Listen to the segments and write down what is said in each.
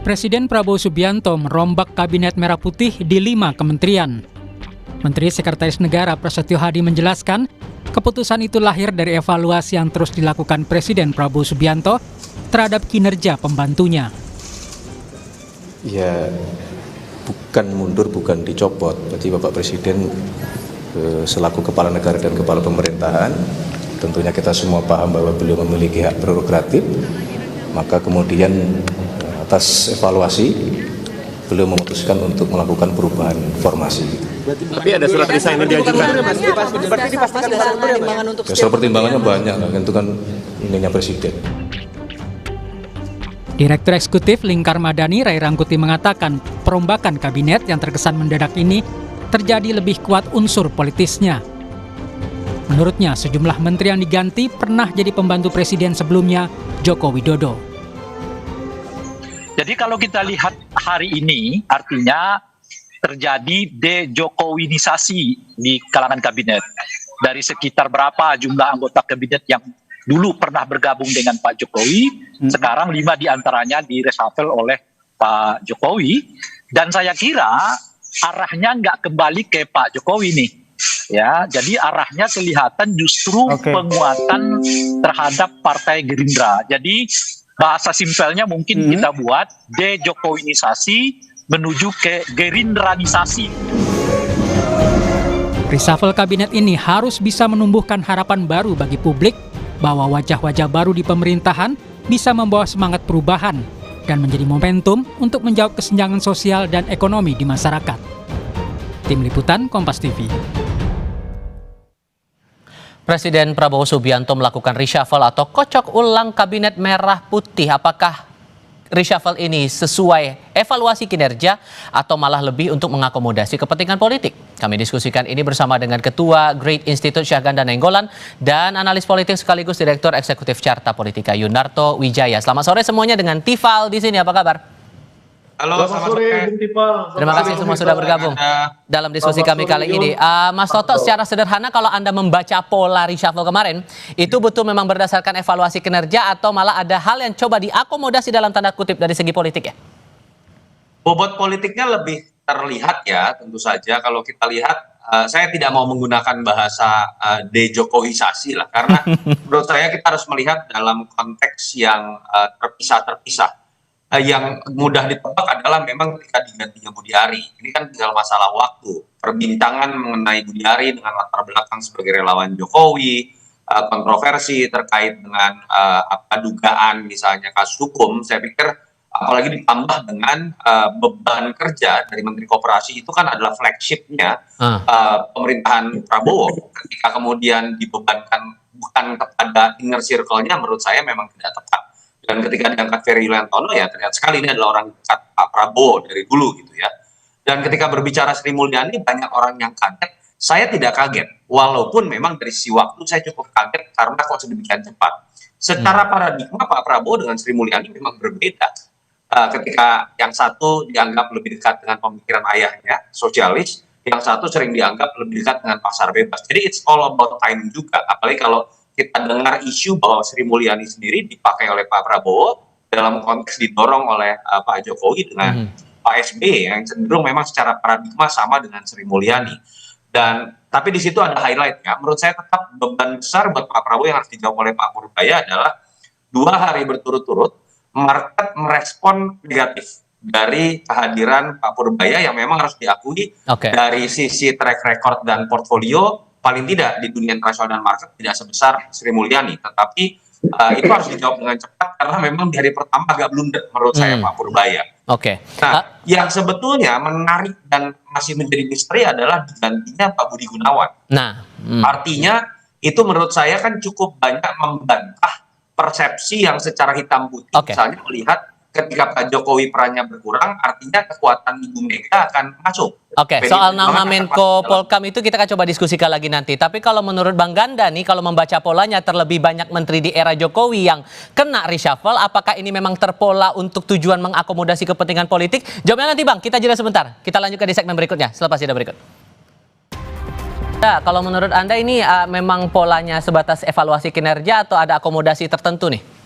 Presiden Prabowo Subianto merombak Kabinet Merah Putih di 5 kementerian. Menteri Sekretaris Negara Prasetyo Hadi menjelaskan, keputusan itu lahir dari evaluasi yang terus dilakukan Presiden Prabowo Subianto terhadap kinerja pembantunya. Ya, bukan mundur, bukan dicopot. Jadi Bapak Presiden selaku Kepala Negara dan Kepala Pemerintahan, tentunya kita semua paham bahwa beliau memiliki hak prerogatif, maka kemudian atas evaluasi beliau memutuskan untuk melakukan perubahan formasi. Tapi ada surat resign yang diajukan. Ya, surat pertimbangannya banyak, itu kan ininya Presiden. Direktur Eksekutif Lingkar Madani Ray Rangkuti mengatakan perombakan kabinet yang terkesan mendadak ini terjadi lebih kuat unsur politisnya. Menurutnya, sejumlah menteri yang diganti pernah jadi pembantu presiden sebelumnya, Joko Widodo. Jadi kalau kita lihat hari ini, artinya terjadi de-Jokowinisasi di kalangan kabinet. Dari sekitar berapa jumlah anggota kabinet yang dulu pernah bergabung dengan Pak Jokowi, sekarang 5 diantaranya di-reshuffle oleh Pak Jokowi. Dan saya kira arahnya nggak kembali ke Pak Jokowi nih. Ya, jadi arahnya kelihatan justru penguatan terhadap Partai Gerindra. Jadi bahasa simpelnya mungkin kita buat de-Jokowinisasi menuju ke Gerindranisasi. Reshuffle kabinet ini harus bisa menumbuhkan harapan baru bagi publik bahwa wajah-wajah baru di pemerintahan bisa membawa semangat perubahan dan menjadi momentum untuk menjawab kesenjangan sosial dan ekonomi di masyarakat. Tim Liputan Kompas TV. Presiden Prabowo Subianto melakukan reshuffle atau kocok ulang Kabinet Merah Putih. Apakah reshuffle ini sesuai evaluasi kinerja atau malah lebih untuk mengakomodasi kepentingan politik? Kami diskusikan ini bersama dengan Ketua Great Institute Syahganda Nainggolan dan analis politik sekaligus Direktur Eksekutif Carta Politika Yunarto Wijaya. Selamat sore semuanya dengan Tifal di sini. Apa kabar? Halo, selamat sore. Terima kasih semua sudah bergabung dalam diskusi kami kali ini. Mas Toto, secara sederhana kalau Anda membaca pola reshuffle kemarin, itu betul memang berdasarkan evaluasi kinerja atau malah ada hal yang coba diakomodasi dalam tanda kutip dari segi politik ya? Bobot politiknya lebih terlihat ya, tentu saja kalau kita lihat, saya tidak mau menggunakan bahasa de-Jokowisasi lah, karena menurut saya kita harus melihat dalam konteks yang terpisah-terpisah. Yang mudah ditebak adalah memang ketika digantinya Budi Ari, ini kan tinggal masalah waktu. Perbincangan mengenai Budi Ari dengan latar belakang sebagai relawan Jokowi, kontroversi terkait dengan dugaan misalnya kasus hukum, saya pikir apalagi ditambah dengan beban kerja dari Menteri Koperasi itu kan adalah flagship-nya pemerintahan Prabowo. Ketika kemudian dibebankan bukan kepada inner circle-nya, menurut saya memang tidak tepat. Dan ketika diangkat Ferry Yuliantono, ya terlihat sekali ini adalah orang dekat Pak Prabowo dari dulu gitu ya. Dan ketika berbicara Sri Mulyani, banyak orang yang kaget. Saya tidak kaget, walaupun memang dari sisi waktu saya cukup kaget karena kok sedemikian cepat. Secara paradigma Pak Prabowo dengan Sri Mulyani memang berbeda. Ketika yang satu dianggap lebih dekat dengan pemikiran ayahnya, sosialis, yang satu sering dianggap lebih dekat dengan pasar bebas. Jadi it's all about time juga, apalagi kalau kita dengar isu bahwa Sri Mulyani sendiri dipakai oleh Pak Prabowo dalam konteks didorong oleh Pak Jokowi dengan Pak SBY yang cenderung memang secara paradigma sama dengan Sri Mulyani. Dan tapi di situ ada highlightnya. Menurut saya tetap beban besar buat Pak Prabowo yang harus dijawab oleh Pak Purbaya adalah 2 hari berturut-turut market merespon negatif dari kehadiran Pak Purbaya yang memang harus diakui dari sisi track record dan portfolio paling tidak di dunia internasional dan market tidak sebesar Sri Mulyani, tetapi itu harus dijawab dengan cepat karena memang di hari pertama agak blunder menurut saya Pak Purbaya. Nah, yang sebetulnya menarik dan masih menjadi misteri adalah digantinya Pak Budi Gunawan. Artinya itu menurut saya kan cukup banyak membantah persepsi yang secara hitam putih, misalnya melihat ketika Pak Jokowi perannya berkurang, artinya kekuatan Ibu Mega akan masuk. Soal nama Menko Polkam itu kita akan coba diskusikan lagi nanti. Tapi kalau menurut Bang Ganda nih, kalau membaca polanya terlebih banyak menteri di era Jokowi yang kena reshuffle, apakah ini memang terpola untuk tujuan mengakomodasi kepentingan politik? Jawabnya nanti Bang, kita jeda sebentar. Kita lanjutkan di segmen berikutnya, selepas jeda berikut. Kalau menurut Anda ini memang polanya sebatas evaluasi kinerja atau ada akomodasi tertentu nih?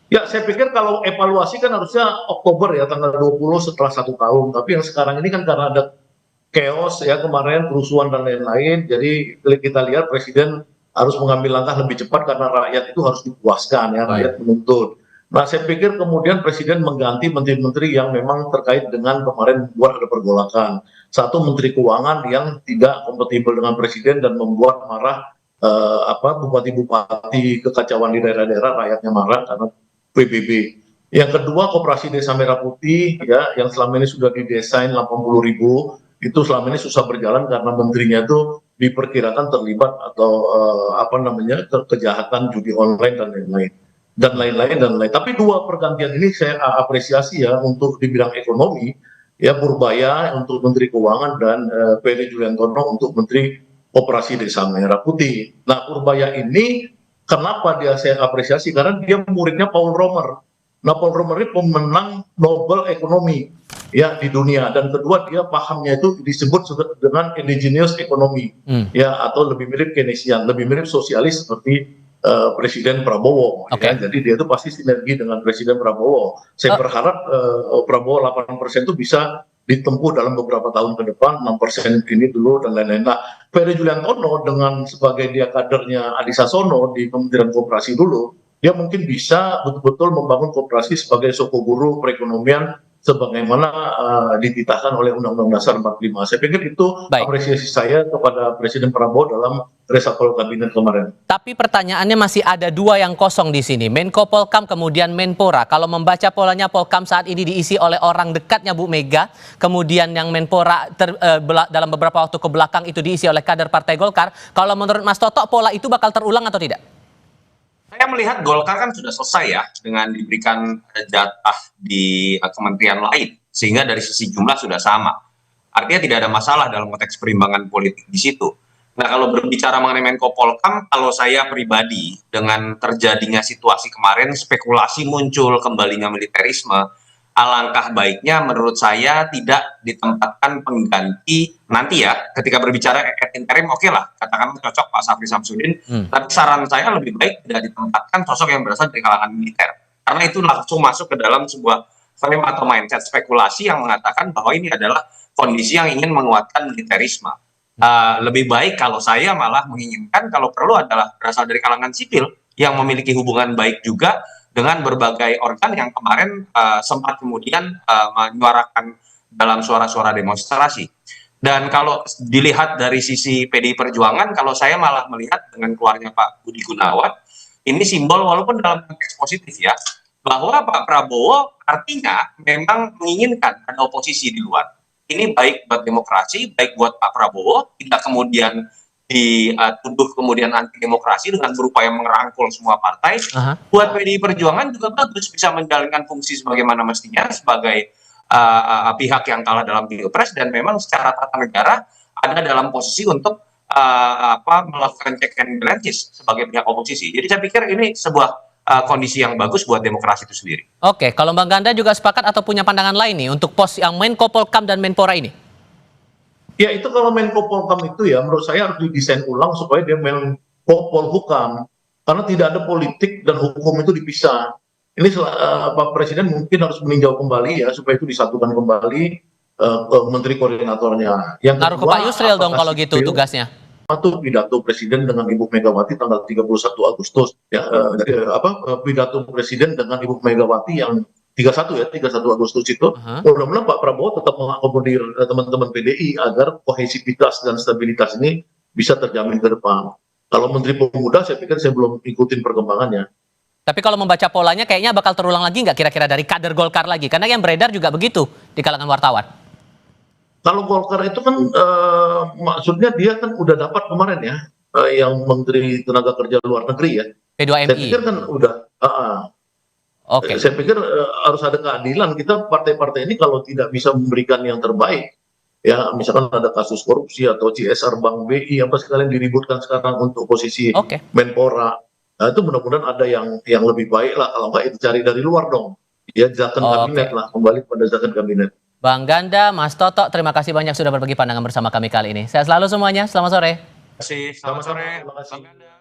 Ya, saya pikir kalau evaluasi kan harusnya Oktober ya, tanggal 20 setelah 1 tahun. Tapi yang sekarang ini kan karena ada chaos ya kemarin, kerusuhan dan lain-lain. Jadi kita lihat Presiden harus mengambil langkah lebih cepat karena rakyat itu harus dipuaskan ya, rakyat menuntut. Nah, saya pikir kemudian Presiden mengganti menteri-menteri yang memang terkait dengan kemarin membuat ada pergolakan. Satu Menteri Keuangan yang tidak kompatibel dengan Presiden dan membuat marah bupati-bupati, kekacauan di daerah-daerah, rakyatnya marah karena PBB. Yang kedua Koperasi Desa Merah Putih ya, yang selama ini sudah didesain 80.000, itu selama ini susah berjalan karena menterinya itu diperkirakan terlibat atau kejahatan judi online dan lain-lain. Tapi dua pergantian ini saya apresiasi ya, untuk di bidang ekonomi ya, Purbaya untuk Menteri Keuangan dan Peri Juliantono untuk Menteri Koperasi Desa Merah Putih. Nah, Purbaya ini kenapa saya apresiasi? Karena dia muridnya Paul Romer. Nah, Paul Romer itu pemenang Nobel Ekonomi ya di dunia, dan kedua dia pahamnya itu disebut dengan indigenous economy ya, atau lebih mirip Keynesian, lebih mirip sosialis seperti Presiden Prabowo ya. Jadi dia itu pasti sinergi dengan Presiden Prabowo. Saya berharap Prabowo 8% itu bisa ditempuh dalam beberapa tahun ke depan, 6% ini dulu dan lain-lain. Nah, Ferry Juliantono dengan sebagai dia kadernya Adi Sasono di Kementerian Koperasi dulu, dia mungkin bisa betul-betul membangun koperasi sebagai soko guru perekonomian sebagaimana dititahkan oleh Undang-Undang Dasar 45. Saya pikir itu apresiasi saya kepada Presiden Prabowo dalam reshuffle kabinet kemarin. Tapi pertanyaannya masih ada dua yang kosong di sini, Menko Polkam kemudian Menpora. Kalau membaca polanya, Polkam saat ini diisi oleh orang dekatnya Bu Mega, kemudian yang Menpora dalam beberapa waktu ke belakang itu diisi oleh kader Partai Golkar. Kalau menurut Mas Toto, pola itu bakal terulang atau tidak? Saya melihat Golkar kan sudah selesai ya dengan diberikan jatah di kementerian lain, sehingga dari sisi jumlah sudah sama. Artinya tidak ada masalah dalam konteks perimbangan politik di situ. Nah, kalau berbicara mengenai Menko Polkam, kalau saya pribadi dengan terjadinya situasi kemarin, spekulasi muncul kembalinya militerisme, alangkah baiknya menurut saya tidak ditempatkan pengganti nanti ya, ketika berbicara interim oke lah, katakan cocok Pak Safri Samsudin, tapi saran saya lebih baik tidak ditempatkan sosok yang berasal dari kalangan militer, karena itu langsung masuk ke dalam sebuah frame atau mindset spekulasi yang mengatakan bahwa ini adalah kondisi yang ingin menguatkan militerisme. Lebih baik kalau saya malah menginginkan kalau perlu adalah berasal dari kalangan sipil yang memiliki hubungan baik juga dengan berbagai organ yang kemarin sempat kemudian menyuarakan dalam suara-suara demonstrasi. Dan kalau dilihat dari sisi PDI Perjuangan, kalau saya malah melihat dengan keluarnya Pak Budi Gunawan, ini simbol walaupun dalam konteks positif ya, bahwa Pak Prabowo artinya memang menginginkan ada oposisi di luar. Ini baik buat demokrasi, baik buat Pak Prabowo, tidak kemudian dituduh kemudian anti demokrasi dengan berupaya merangkul semua partai. Buat PDI Perjuangan juga bagus, bisa menjalankan fungsi sebagaimana mestinya sebagai pihak yang kalah dalam pilpres dan memang secara tata negara ada dalam posisi untuk melakukan check and balances sebagai pihak oposisi. Jadi saya pikir ini sebuah kondisi yang bagus buat demokrasi itu sendiri. Oke, kalau Bang Ganda juga sepakat atau punya pandangan lain nih untuk pos yang Menko Polkam dan Menpora ini? Ya, itu kalau Menko Polkam itu ya menurut saya harus didesain ulang supaya dia Menko Polhukam, karena tidak ada politik dan hukum itu dipisah. Ini Pak Presiden mungkin harus meninjau kembali ya supaya itu disatukan kembali ke Menteri Koordinatornya. Yang taruh ke Pak Yusril dong kalau gitu tugasnya. Satu pidato Presiden dengan Ibu Megawati tanggal 31 Agustus ya, pidato Presiden dengan Ibu Megawati yang 31 Agustus itu, mudah-mudahan Pak Prabowo tetap mengakomodir teman-teman PDI agar kohesivitas dan stabilitas ini bisa terjamin ke depan. Kalau Menteri Pemuda saya pikir saya belum ikutin perkembangannya. Tapi kalau membaca polanya kayaknya bakal terulang lagi nggak kira-kira dari kader Golkar lagi? Karena yang beredar juga begitu di kalangan wartawan. Kalau Golkar itu kan maksudnya dia kan udah dapat kemarin ya, yang Menteri Tenaga Kerja Luar Negeri ya. P2MI. Saya pikir kan udah. Saya pikir harus ada keadilan. Kita partai-partai ini kalau tidak bisa memberikan yang terbaik, ya misalkan ada kasus korupsi atau CSR Bank BI apa sekalian diributkan sekarang untuk posisi Menpora, nah, itu mudah-mudahan ada yang lebih baik lah. Kalau nggak itu cari dari luar dong. Ya zakon kabinet lah, kembali pada zakon kabinet. Bang Ganda, Mas Toto, terima kasih banyak sudah berbagi pandangan bersama kami kali ini. Sehat selalu semuanya. Selamat sore. Terima kasih. Selamat sore. Bang Ganda.